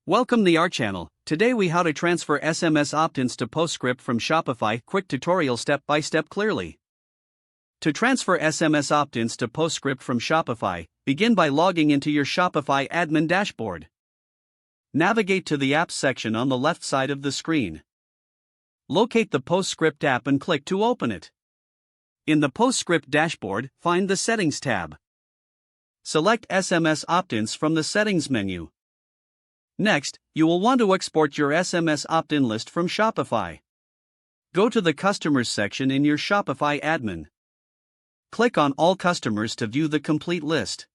Welcome to our channel. Today we how to transfer SMS opt-ins to Postscript from Shopify. Quick tutorial step by step clearly. To transfer SMS opt-ins to Postscript from Shopify, begin by logging into your Shopify admin dashboard. Navigate to the Apps section on the left side of the screen. Locate the Postscript app and click to open it. In the Postscript dashboard, find the Settings tab. Select SMS opt-ins from the Settings menu. Next, you will want to export your SMS opt-in list from Shopify. Go to the Customers section in your Shopify admin. Click on All Customers to view the complete list.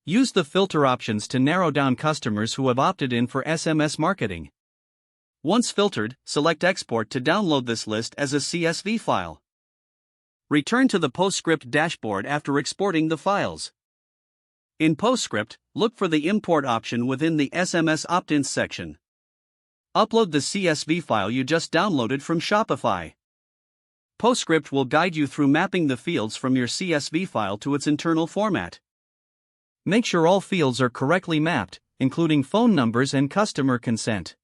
Use the filter options to narrow down customers who have opted in for SMS marketing. Once filtered, select Export to download this list as a CSV file. Return to the Postscript dashboard after exporting the files. In Postscript, look for the Import option within the SMS opt-ins section. Upload the CSV file you just downloaded from Shopify. Postscript will guide you through mapping the fields from your CSV file to its internal format. Make sure all fields are correctly mapped, including phone numbers and customer consent.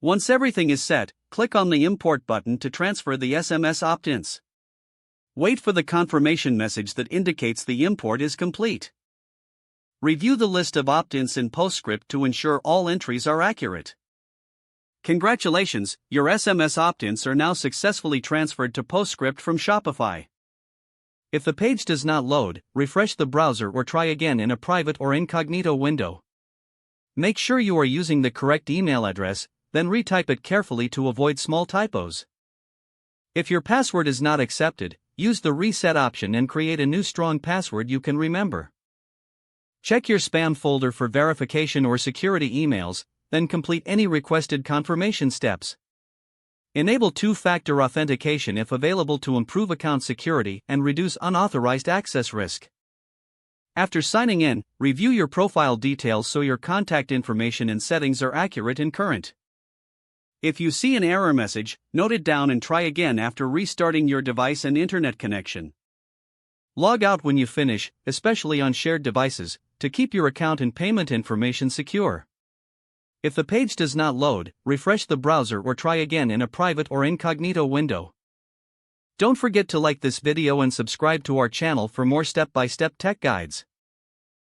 Once everything is set, click on the Import button to transfer the SMS opt-ins. Wait for the confirmation message that indicates the import is complete. Review the list of opt-ins in Postscript to ensure all entries are accurate. Congratulations, your SMS opt-ins are now successfully transferred to Postscript from Shopify. If the page does not load, refresh the browser or try again in a private or incognito window. Make sure you are using the correct email address, then retype it carefully to avoid small typos. If your password is not accepted, use the reset option and create a new strong password you can remember. Check your spam folder for verification or security emails, then complete any requested confirmation steps. Enable two-factor authentication if available to improve account security and reduce unauthorized access risk. After signing in, review your profile details so your contact information and settings are accurate and current. If you see an error message, note it down and try again after restarting your device and internet connection. Log out when you finish, especially on shared devices, to keep your account and payment information secure. If the page does not load, refresh the browser or try again in a private or incognito window. Don't forget to like this video and subscribe to our channel for more step-by-step tech guides.